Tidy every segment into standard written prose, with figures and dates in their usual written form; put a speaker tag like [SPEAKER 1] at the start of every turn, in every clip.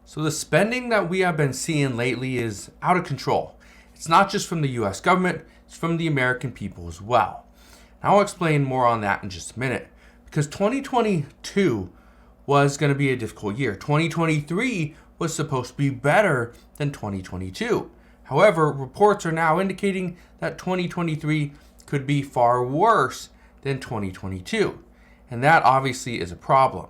[SPEAKER 1] So the spending that we have been seeing lately is out of control. It's not just from the US government, it's from the American people as well. And I'll explain more on that in just a minute, because 2022 was going to be a difficult year. 2023 was supposed to be better than 2022. However, reports are now indicating that 2023 could be far worse than 2022. And that obviously is a problem.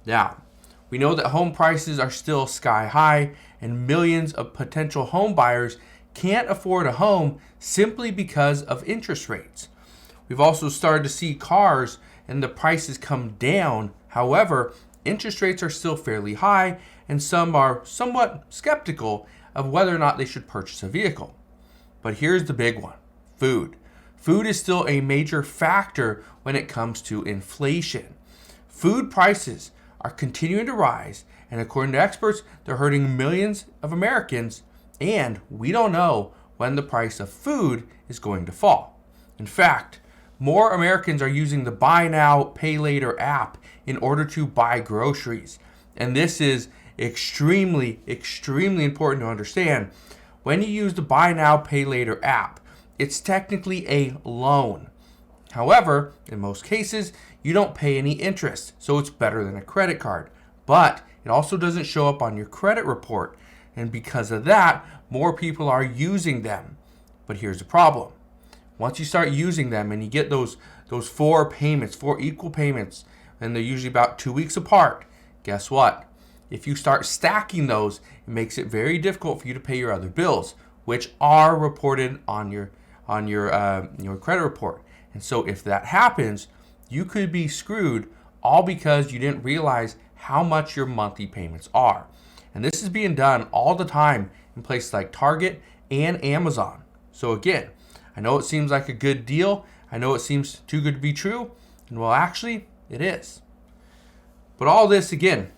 [SPEAKER 1] Now, we know that home prices are still sky high and millions of potential home buyers can't afford a home simply because of interest rates. We've also started to see cars and the prices come down. However, interest rates are still fairly high and some are somewhat skeptical of whether or not they should purchase a vehicle. But here's the big one: food. Food is still a major factor when it comes to inflation. Food prices are continuing to rise, and according to experts, they're hurting millions of Americans, and we don't know when the price of food is going to fall. In fact, more Americans are using the Buy Now, Pay Later app in order to buy groceries. And this is extremely important to understand. When you use the Buy Now, Pay Later app, it's technically a loan. However, in most cases, you don't pay any interest, so it's better than a credit card. But it also doesn't show up on your credit report, and because of that, more people are using them. But here's the problem. Once you start using them and you get those four equal payments, and they're usually about 2 weeks apart, guess what? If you start stacking those, it makes it very difficult for you to pay your other bills, which are reported on your credit report. And so if that happens, you could be screwed, all because you didn't realize how much your monthly payments are. And this is being done all the time in places like Target and Amazon. So again, I know it seems like a good deal. I know it seems too good to be true. And well, actually, it is. But all this, again,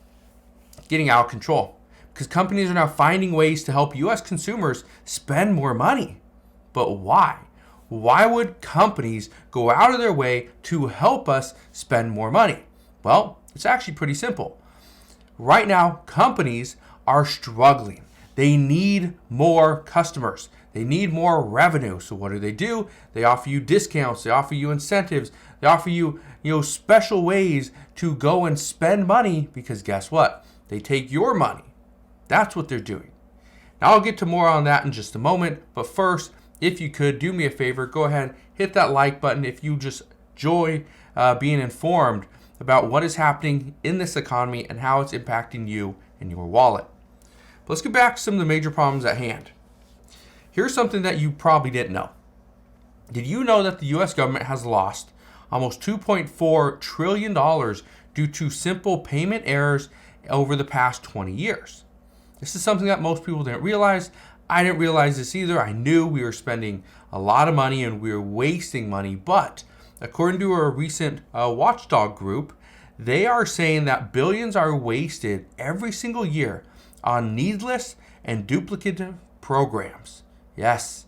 [SPEAKER 1] getting out of control, because companies are now finding ways to help U.S. consumers spend more money. But why? Why would companies go out of their way to help us spend more money? Well, it's actually pretty simple. Right now, companies are struggling. They need more customers. They need more revenue. So what do? They offer you discounts. They offer you incentives. They offer you, special ways to go and spend money, because guess what? They take your money. That's what they're doing. Now I'll get to more on that in just a moment. But first, if you could do me a favor, go ahead, hit that like button if you just enjoy being informed about what is happening in this economy and how it's impacting you and your wallet. But let's get back to some of the major problems at hand. Here's something that you probably didn't know. Did you know that the U.S. government has lost almost $2.4 trillion due to simple payment errors over the past 20 years? This is something that most people didn't realize. I didn't realize this either. I knew we were spending a lot of money and we were wasting money, but according to a recent watchdog group, they are saying that billions are wasted every single year on needless and duplicative programs. Yes.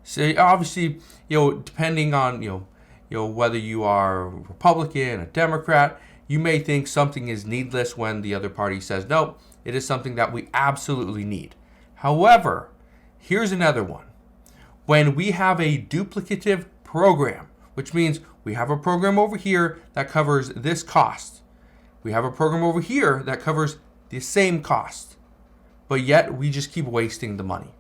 [SPEAKER 1] So obviously, depending on whether you are a Republican, a Democrat, you may think something is needless when the other party says no, it is something that we absolutely need. However, here's another one. When we have a duplicative program, which means we have a program over here that covers this cost. We have a program over here that covers the same cost, but yet we just keep wasting the money.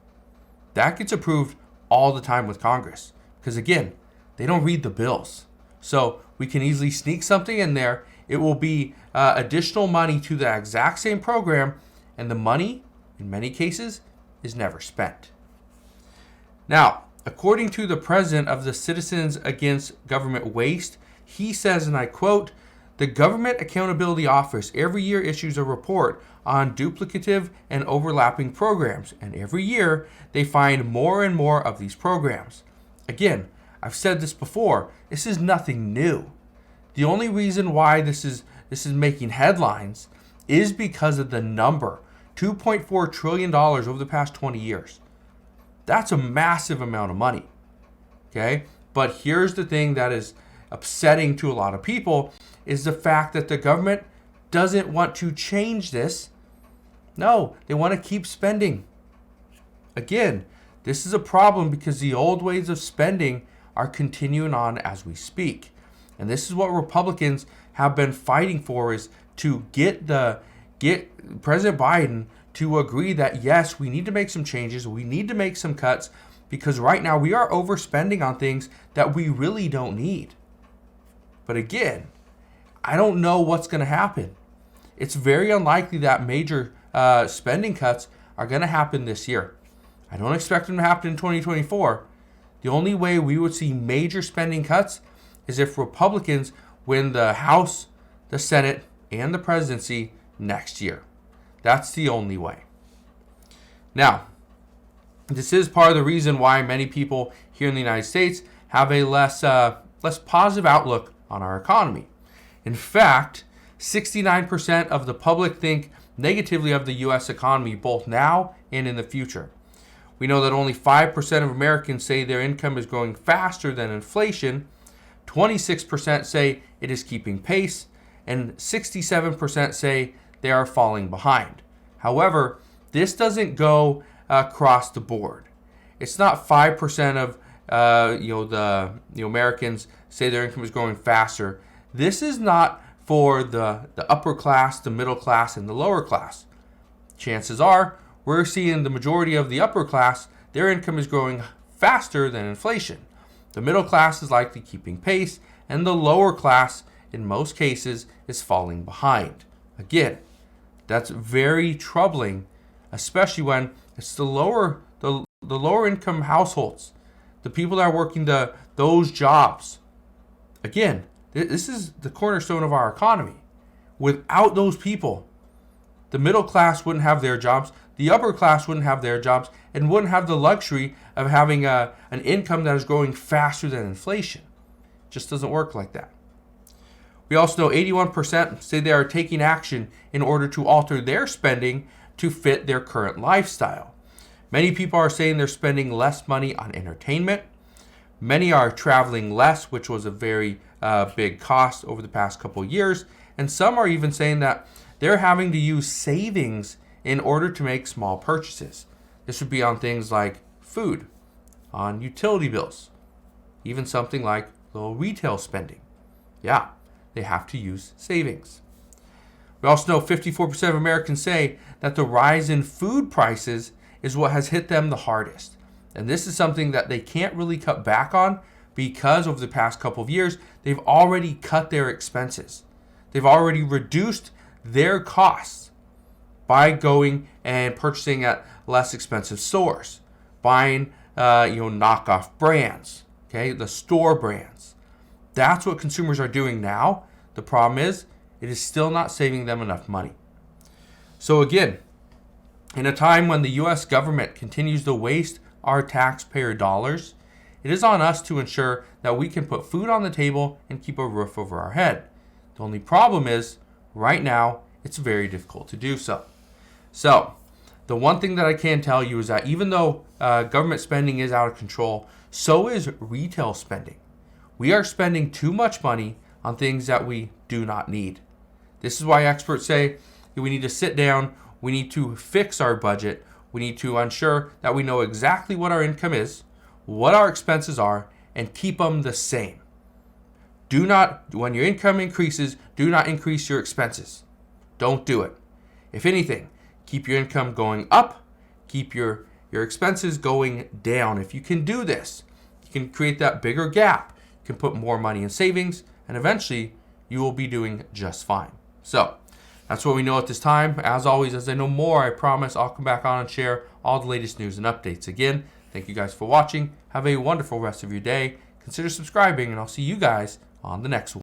[SPEAKER 1] That gets approved all the time with Congress, because again, they don't read the bills. So we can easily sneak something in there. It will be additional money to the exact same program, and the money, in many cases, is never spent. Now, according to the president of the Citizens Against Government Waste, he says, and I quote, "The Government Accountability Office every year issues a report on duplicative and overlapping programs, and every year they find more and more of these programs." Again, I've said this before, this is nothing new. The only reason why this is making headlines is because of the number, $2.4 trillion over the past 20 years. That's a massive amount of money, okay? But here's the thing that is upsetting to a lot of people is the fact that the government doesn't want to change this. No, they want to keep spending. Again, this is a problem because the old ways of spending are continuing on as we speak. And this is what Republicans have been fighting for, is to get President Biden to agree that yes, we need to make some changes, we need to make some cuts, because right now we are overspending on things that we really don't need. But again, I don't know what's going to happen. It's very unlikely that major spending cuts are going to happen this year. I don't expect them to happen in 2024. The only way we would see major spending cuts is if Republicans win the House, the Senate, and the presidency next year. That's the only way. Now, this is part of the reason why many people here in the United States have a less positive outlook on our economy. In fact, 69% of the public think negatively of the U.S. economy, both now and in the future. We know that only 5% of Americans say their income is growing faster than inflation, 26% say it is keeping pace, and 67% say they are falling behind. However, this doesn't go across the board. It's not 5% of the Americans say their income is growing faster. This is not for the upper class, the middle class, and the lower class. Chances are we're seeing the majority of the upper class, their income is growing faster than inflation. The middle class is likely keeping pace, and the lower class, in most cases, is falling behind. Again, that's very troubling, especially when it's the lower income households, the people that are working those jobs. Again, this is the cornerstone of our economy. Without those people, the middle class wouldn't have their jobs, the upper class wouldn't have their jobs, and wouldn't have the luxury of having an income that is growing faster than inflation. It just doesn't work like that. We also know 81% say they are taking action in order to alter their spending to fit their current lifestyle. Many people are saying they're spending less money on entertainment. Many are traveling less, which was a very big cost over the past couple of years. And some are even saying that they're having to use savings in order to make small purchases. This would be on things like food, on utility bills, even something like little retail spending. Yeah, they have to use savings. We also know 54% of Americans say that the rise in food prices is what has hit them the hardest. And this is something that they can't really cut back on because over the past couple of years, they've already cut their expenses. They've already reduced their costs by going and purchasing at less expensive stores, buying knockoff brands, okay, the store brands. That's what consumers are doing now. The problem is it is still not saving them enough money. So again, in a time when the U.S. government continues to waste our taxpayer dollars, it is on us to ensure that we can put food on the table and keep a roof over our head. The only problem is, right now, it's very difficult to do so. So, the one thing that I can tell you is that even though government spending is out of control, so is retail spending. We are spending too much money on things that we do not need. This is why experts say we need to sit down, we need to fix our budget, we need to ensure that we know exactly what our income is, what our expenses are, and keep them the same. When your income increases, do not increase your expenses. Don't do it. If anything, keep your income going up, keep your expenses going down. If you can do this, you can create that bigger gap. You can put more money in savings, and eventually you will be doing just fine. So that's what we know at this time. As always, as I know more, I promise I'll come back on and share all the latest news and updates. Again, thank you guys for watching. Have a wonderful rest of your day. Consider subscribing, and I'll see you guys on the next one.